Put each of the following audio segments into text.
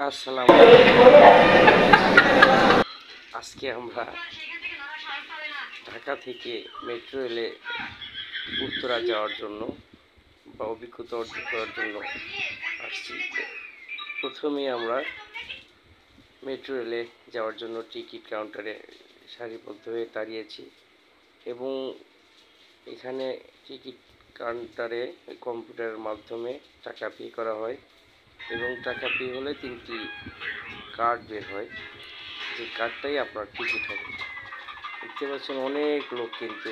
আসসালামু আলাইকুম। আজকে আমরা ঢাকা থেকে মেট্রো রেলে উত্তরা যাওয়ার জন্য বা অভিজ্ঞতা অর্জন করার জন্য আসছি। প্রথমেই আমরা মেট্রো রেলে যাওয়ার জন্য টিকিট কাউন্টারে সারিবদ্ধ হয়ে দাঁড়িয়েছি এবং এখানে টিকিট কাউন্টারে কম্পিউটারের মাধ্যমে টাকা পে করা হয় এবং টাকা পে হলে 3টি কার্ড বের হয়, যে কার্ডটাই আপনার টিকিট হবে। দেখতে পাচ্ছেন অনেক লোক কিন্তু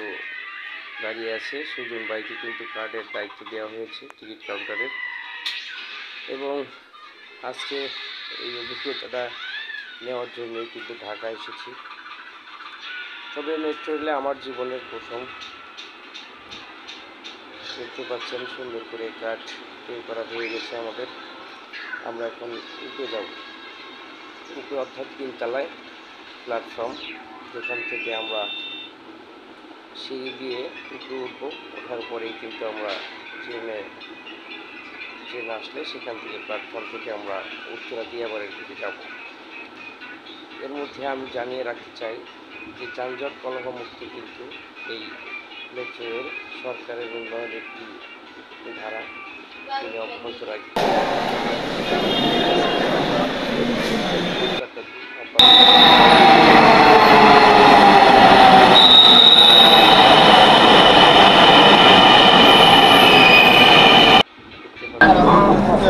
দাঁড়িয়ে আছে। সুজন ভাইকে কিন্তু কার্ডের দায়িত্ব দেওয়া হয়েছে টিকিট কাউন্টারের। এবং আজকে এই অভিজ্ঞতাটা নেওয়ার জন্যই কিন্তু ঢাকা এসেছি। তবে মেট্রো রেলে আমার জীবনের প্রথম। দেখতে পাচ্ছেন সুন্দর করে কার্ড পে করা হয়ে গেছে আমাদের। আমরা এখন উপরে যাব, উপরে অর্থাৎ 3 তলায় প্ল্যাটফর্ম, যেখান থেকে আমরা সিঁড়ি দিয়ে উপরে উঠবো। ওঠার পরেই কিন্তু আমরা ট্রেন আসলে সেখান থেকে প্ল্যাটফর্ম থেকে আমরা উত্তরা দিয়াবাড়ির দিকে যাব। এর মধ্যে আমি জানিয়ে রাখতে চাই যে যানজট কলহমুক্ত কিন্তু এই মেট্রো রেল সরকারের উন্নয়নের একটি ধারা তিনি অব্যাহত রাখবেন।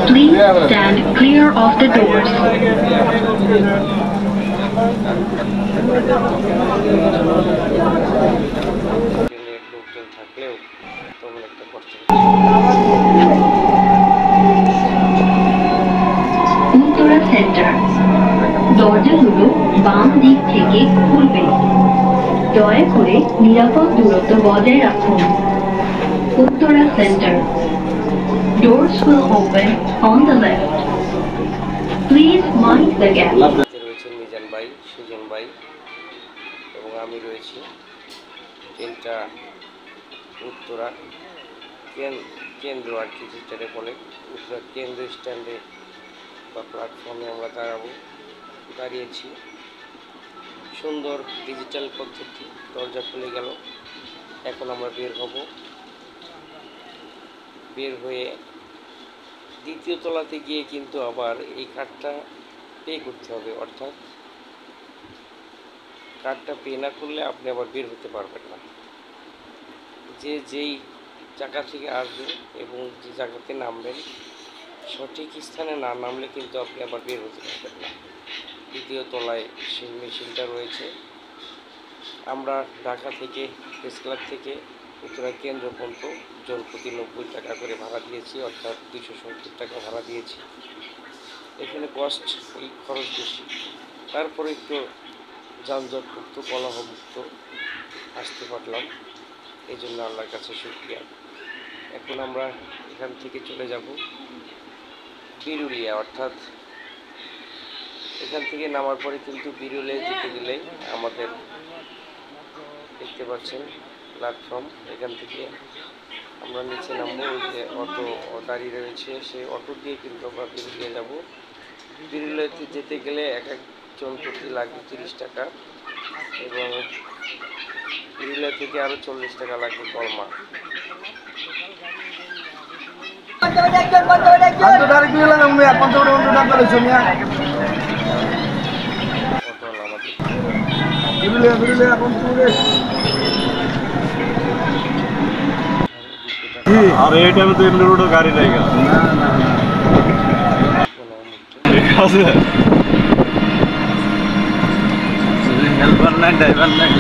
Please stand clear of the doors. লোকজন থাকলেও তেমন একটা কষ্ট। উত্তরা সেন্টার, দরজাগুলো বাম দিক থেকে খুলবে। দয়া করে নিরাপদ দূরত্ব বজায় রাখুন। Uttara centre, doors will open on the left. Please mind the gap. রয়েছেন মিজান ভাই, সুজন ভাই এবং আমি রয়েছি। ট্রেনটা উত্তরা কেন্দ্র আর কি যেটাকে বলে, উত্তরা কেন্দ্র স্ট্যান্ডে বা প্ল্যাটফর্মে আমরা দাঁড়িয়েছি। সুন্দর ডিজিটাল পদ্ধতি, দরজা খুলে গেল। এখন আমরা বের হব। বের হয়ে দ্বিতীয় তলাতে গিয়ে কিন্তু আবার এই কার্ডটা পে করতে হবে, অর্থাৎ কার্ডটা পে না করলে আপনি আবার বের হতে পারবেন না। যেই জায়গা থেকে আসবেন এবং যে জায়গাতে নামবেন সঠিক স্থানে না নামলে কিন্তু আপনি আবার বের হতে পারবেন না। দ্বিতীয় তলায় সেই মেশিনটা রয়েছে। আমরা ঢাকা থেকে প্রেস ক্লাব থেকে উত্তরা কেন্দ্র পর্যন্ত জন প্রতি 90 টাকা করে ভাড়া দিয়েছি, অর্থাৎ 270 টাকা ভাড়া দিয়েছি। এখানে এই খরচ বেশি, তারপরে একটু যানজটমুক্ত কলহমুক্ত আসতে পারলাম, এই জন্য আল্লাহর কাছে শুকরিয়া। এখন আমরা এখান থেকে চলে যাব বিরুলিয়া, অর্থাৎ এখান থেকে নামার পরে কিন্তু বিরুলিয়া যেতে গেলে আমাদের দেখতে পাচ্ছেন প্ল্যাটফর্ম, এখান থেকে আমরা নিচে নামবো। ওই যে অটো দাঁড়িয়ে রয়েছে, সেই অটো দিয়ে কিন্তু আমরা বিরুলিয়া যাব। বিরুলিয়াতে যেতে গেলে একজন প্রতি লাগবে 30 টাকা এবং বিরুলিয়া থেকে আরও 40 টাকা লাগবে কলমা। আর এই টাইমে তো এমনি রোডে গাড়ি নাই গেল। ঠিক আছে, হেল্পার নাই, ড্রাইভার নাই।